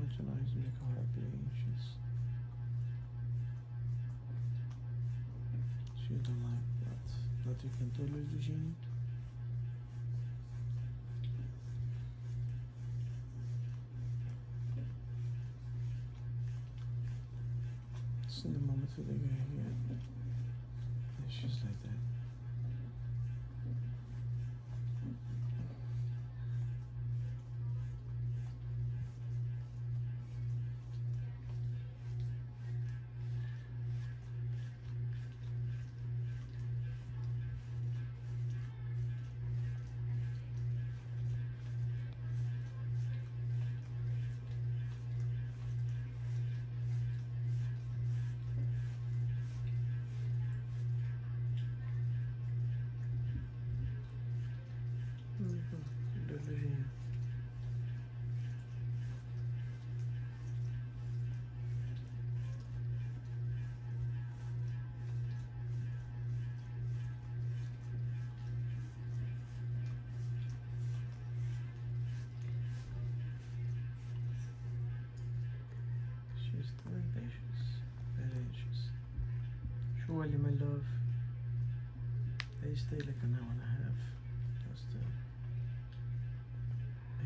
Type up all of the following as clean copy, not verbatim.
Continuais me clientes. She don't like that. That you can totally do Gene. In the moment that they go here, it's just like that. Desenho. She's very anxious. Very anxious. Surely, my love. They stay like an hour and a half. Just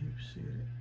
heap serious.